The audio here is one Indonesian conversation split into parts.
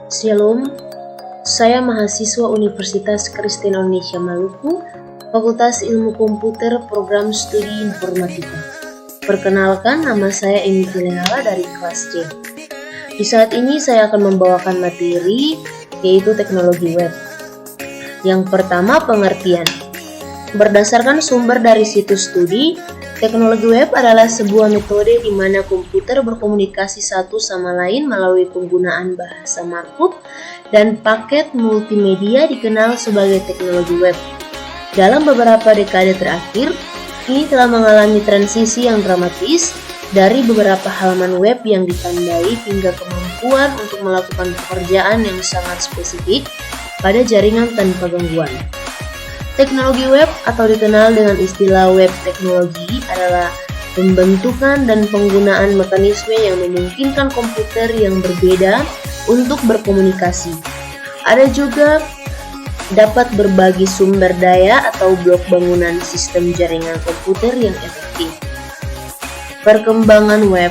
Shalom, saya mahasiswa Universitas Kristen Indonesia Maluku, Fakultas Ilmu Komputer Program Studi Informatika. Perkenalkan, nama saya Emi Tilenala dari kelas C. Di saat ini saya akan membawakan materi, yaitu teknologi web. Yang pertama, pengertian. Berdasarkan sumber dari situs studi, teknologi web adalah sebuah metode di mana komputer berkomunikasi satu sama lain melalui penggunaan bahasa markup dan paket multimedia dikenal sebagai teknologi web. Dalam beberapa dekade terakhir, ini telah mengalami transisi yang dramatis dari beberapa halaman web yang ditandai hingga kemampuan untuk melakukan pekerjaan yang sangat spesifik pada jaringan tanpa gangguan. Teknologi web atau dikenal dengan istilah web teknologi adalah pembentukan dan penggunaan mekanisme yang memungkinkan komputer yang berbeda untuk berkomunikasi. Ada juga dapat berbagi sumber daya atau blok bangunan sistem jaringan komputer yang efektif. Perkembangan web.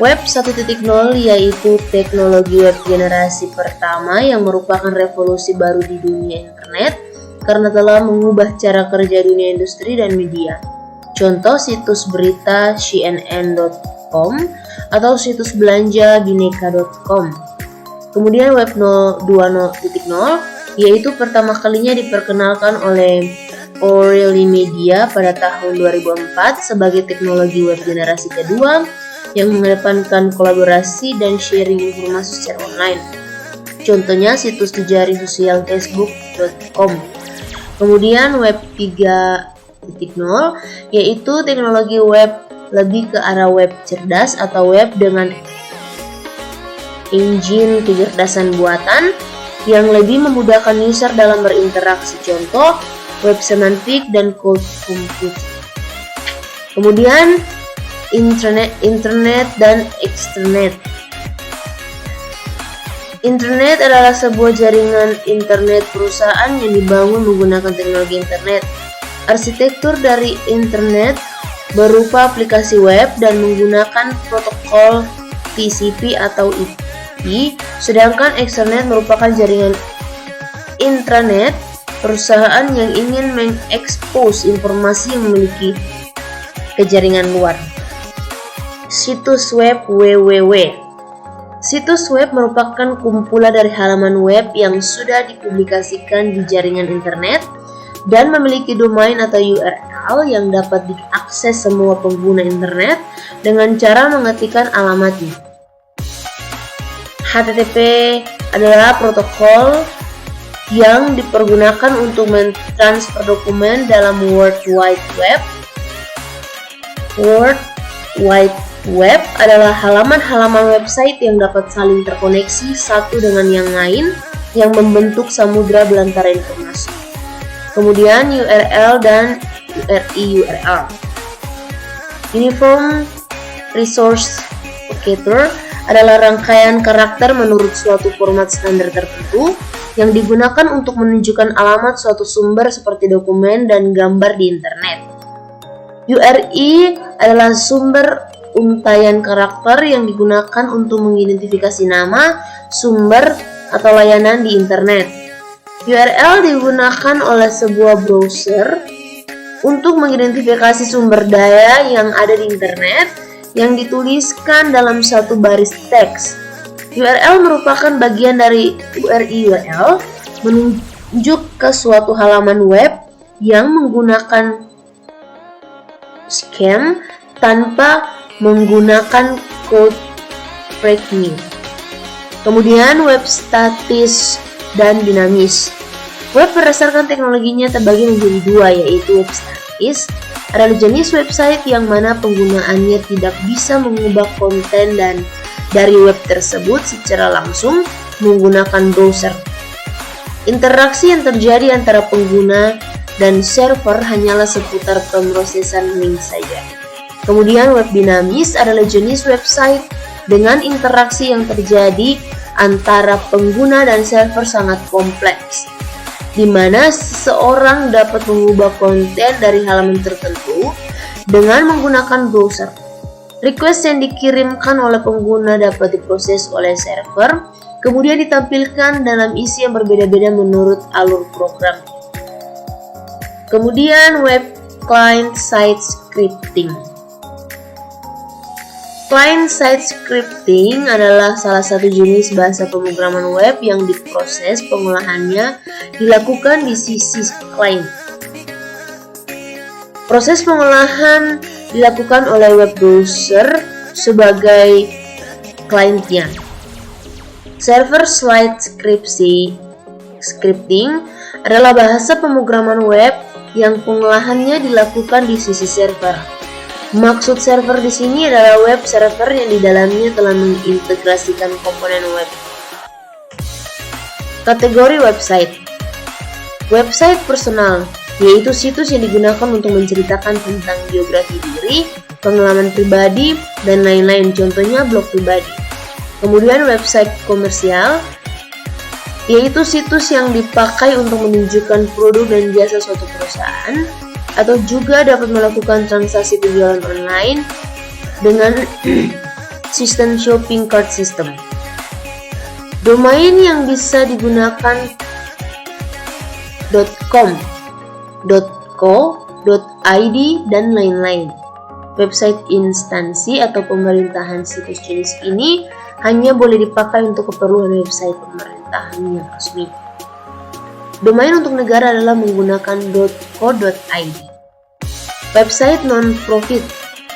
Web 1.0 yaitu teknologi web generasi pertama yang merupakan revolusi baru di dunia internet karena telah mengubah cara kerja dunia industri dan media. Contoh situs berita cnn.com atau situs belanja bineka.com. Kemudian web 2.0 yaitu pertama kalinya diperkenalkan oleh O'Reilly Media pada tahun 2004 sebagai teknologi web generasi kedua yang mengedepankan kolaborasi dan sharing informasi secara online. Contohnya situs jejaring sosial facebook.com. Kemudian web 3.0 yaitu teknologi web lebih ke arah web cerdas atau web dengan engine kecerdasan buatan yang lebih memudahkan user dalam berinteraksi. Contoh web semantik dan cloud computing. Kemudian Internet dan eksternet. Internet adalah sebuah jaringan internet perusahaan yang dibangun menggunakan teknologi internet. Arsitektur dari internet berupa aplikasi web dan menggunakan protokol TCP atau IP, sedangkan eksternet merupakan jaringan intranet perusahaan yang ingin mengekspos informasi yang memiliki ke jaringan luar. Situs web www. Situs web merupakan kumpulan dari halaman web yang sudah dipublikasikan di jaringan internet dan memiliki domain atau URL yang dapat diakses semua pengguna internet dengan cara mengetikkan alamatnya. HTTP adalah protokol yang dipergunakan untuk mentransfer dokumen dalam World Wide Web. World Wide Web adalah halaman-halaman website yang dapat saling terkoneksi satu dengan yang lain yang membentuk samudra belantara informasi. Kemudian URL dan URI-URL. Uniform Resource Locator adalah rangkaian karakter menurut suatu format standar tertentu yang digunakan untuk menunjukkan alamat suatu sumber seperti dokumen dan gambar di internet. URI adalah sumber untaian karakter yang digunakan untuk mengidentifikasi nama, sumber, atau layanan di internet. URL digunakan oleh sebuah browser untuk mengidentifikasi sumber daya yang ada di internet yang dituliskan dalam satu baris teks. URL merupakan bagian dari URI-URL menunjuk ke suatu halaman web yang menggunakan scheme tanpa menggunakan code breaking. Kemudian web statis dan dinamis. Web berdasarkan teknologinya terbagi menjadi dua, yaitu web statis adalah jenis website yang mana penggunaannya tidak bisa mengubah konten dan dari web tersebut secara langsung menggunakan browser. Interaksi yang terjadi antara pengguna dan server hanyalah seputar pemrosesan link saja. Kemudian web dinamis adalah jenis website dengan interaksi yang terjadi antara pengguna dan server sangat kompleks, di mana seseorang dapat mengubah konten dari halaman tertentu dengan menggunakan browser. Request yang dikirimkan oleh pengguna dapat diproses oleh server, kemudian ditampilkan dalam isi yang berbeda-beda menurut alur program. Kemudian web client-side scripting. Client-side scripting adalah salah satu jenis bahasa pemrograman web yang diproses pengolahannya dilakukan di sisi client. Proses pengolahan dilakukan oleh web browser sebagai kliennya. Server-side scripting adalah bahasa pemrograman web yang pengolahannya dilakukan di sisi server. Maksud server di sini adalah web server yang di dalamnya telah mengintegrasikan komponen web. Kategori website. Website personal, yaitu situs yang digunakan untuk menceritakan tentang biografi diri, pengalaman pribadi, dan lain-lain, contohnya blog pribadi. Kemudian website komersial, yaitu situs yang dipakai untuk menunjukkan produk dan jasa suatu perusahaan, atau juga dapat melakukan transaksi penjualan online dengan sistem shopping cart system. Domain yang bisa digunakan .com, .co, .id, dan lain-lain. Website instansi atau pemerintahan situs jenis ini hanya boleh dipakai untuk keperluan website pemerintahan yang resmi. Domain untuk negara adalah menggunakan .co.id. Website non-profit.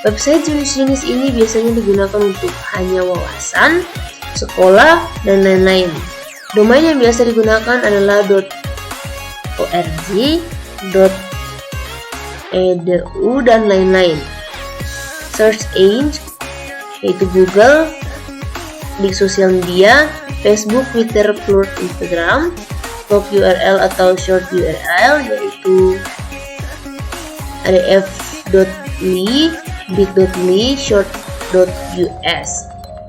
Website jenis-jenis ini biasanya digunakan untuk hanya wawasan, sekolah, dan lain-lain. Domain yang biasa digunakan adalah .org, .edu, dan lain-lain. Search engine, yaitu Google, di sosial media, Facebook, Twitter, Plurk, Instagram. Top URL atau short URL, yaitu ref.ly, bit.ly, short.us.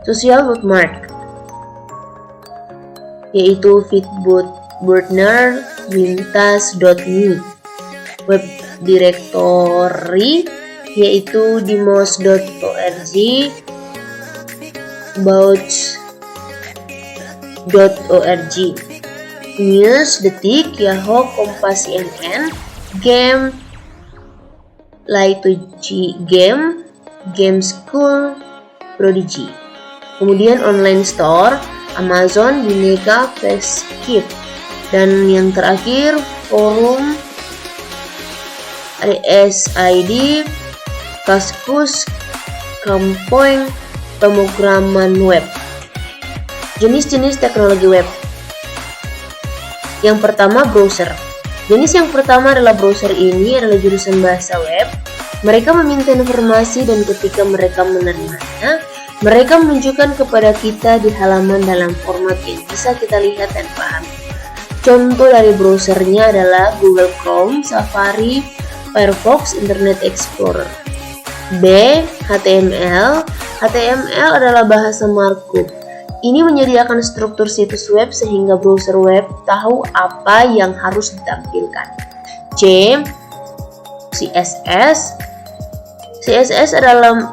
Social bookmark, yaitu Fitburner, Wintas.me. Web directory, yaitu dimos.org, bouch.org. News, Detik, Yahoo, Kompas, CNN, Game, Ly2G Game, Game School, Prodigy. Kemudian online store, Amazon, Bineka, Fastkeep. Dan yang terakhir, forum, RSID, Kaskus, Kampoeng, pemrograman web. Jenis-jenis teknologi web. Yang pertama, browser. Jenis yang pertama adalah browser. Ini adalah jurusan bahasa web. Mereka meminta informasi dan ketika mereka menerimanya, mereka menunjukkan kepada kita di halaman dalam format yang bisa kita lihat dan pahami. Contoh dari browsernya adalah Google Chrome, Safari, Firefox, Internet Explorer. B. HTML. HTML adalah bahasa markup. Ini menyediakan struktur situs web sehingga browser web tahu apa yang harus ditampilkan. C. CSS. CSS adalah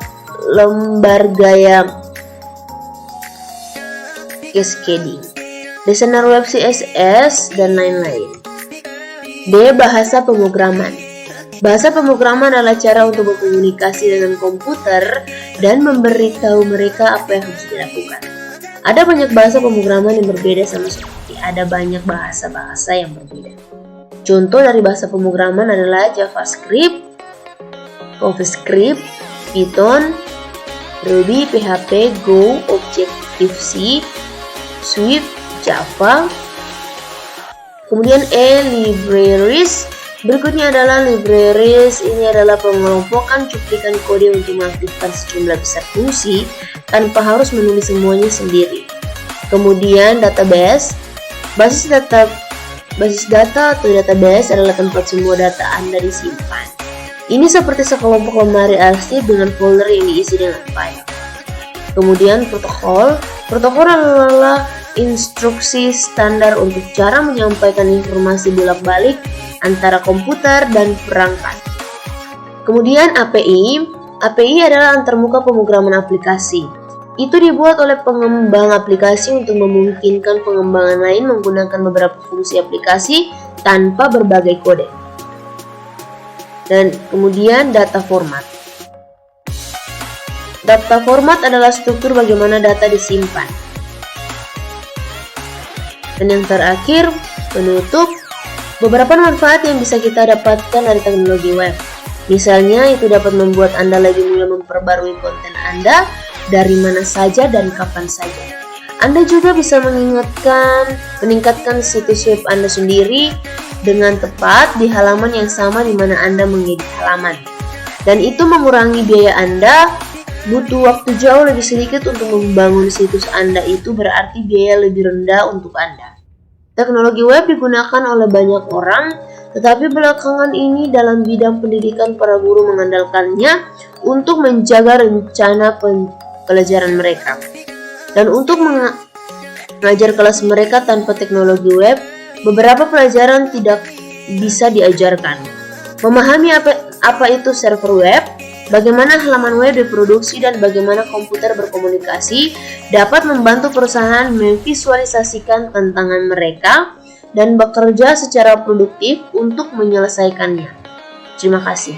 lembar gaya cascading, desainer web CSS, dan lain-lain. D. Bahasa pemrograman. Bahasa pemrograman adalah cara untuk berkomunikasi dengan komputer dan memberitahu mereka apa yang harus dilakukan. Ada banyak bahasa pemrograman yang berbeda, sama seperti ada banyak bahasa-bahasa yang berbeda. Contoh dari bahasa pemrograman adalah JavaScript, CoffeeScript, Python, Ruby, PHP, Go, Objective-C, Swift, Java. Kemudian E. Libraries. Berikutnya adalah libraries. Ini adalah pengelompokan cuplikan kode untuk mengaktifkan sejumlah besar fungsi tanpa harus menulis semuanya sendiri. Kemudian database. Basis data atau database adalah tempat semua data Anda disimpan. Ini seperti sekelompok lemari arsip dengan folder yang diisi dengan file. Kemudian protokol. Protokol adalah instruksi standar untuk cara menyampaikan informasi bolak-balik antara komputer dan perangkat. Kemudian API. API adalah antarmuka pemrograman aplikasi. Itu dibuat oleh pengembang aplikasi untuk memungkinkan pengembangan lain menggunakan beberapa fungsi aplikasi tanpa berbagai kode. Dan kemudian data format. Data format adalah struktur bagaimana data disimpan. Dan yang terakhir, penutup, beberapa manfaat yang bisa kita dapatkan dari teknologi web. Misalnya, itu dapat membuat Anda lebih mudah memperbarui konten Anda dari mana saja dan kapan saja. Anda juga bisa meningkatkan situs web Anda sendiri dengan tepat di halaman yang sama di mana Anda mengedit halaman. Dan itu mengurangi biaya Anda, butuh waktu jauh lebih sedikit untuk membangun situs Anda, itu berarti biaya lebih rendah untuk Anda. Teknologi web digunakan oleh banyak orang, tetapi belakangan ini dalam bidang pendidikan para guru mengandalkannya untuk menjaga rencana pelajaran mereka. Dan untuk mengajar kelas mereka tanpa teknologi web, beberapa pelajaran tidak bisa diajarkan. Memahami apa itu server web, bagaimana halaman web diproduksi, dan bagaimana komputer berkomunikasi dapat membantu perusahaan memvisualisasikan tantangan mereka dan bekerja secara produktif untuk menyelesaikannya. Terima kasih.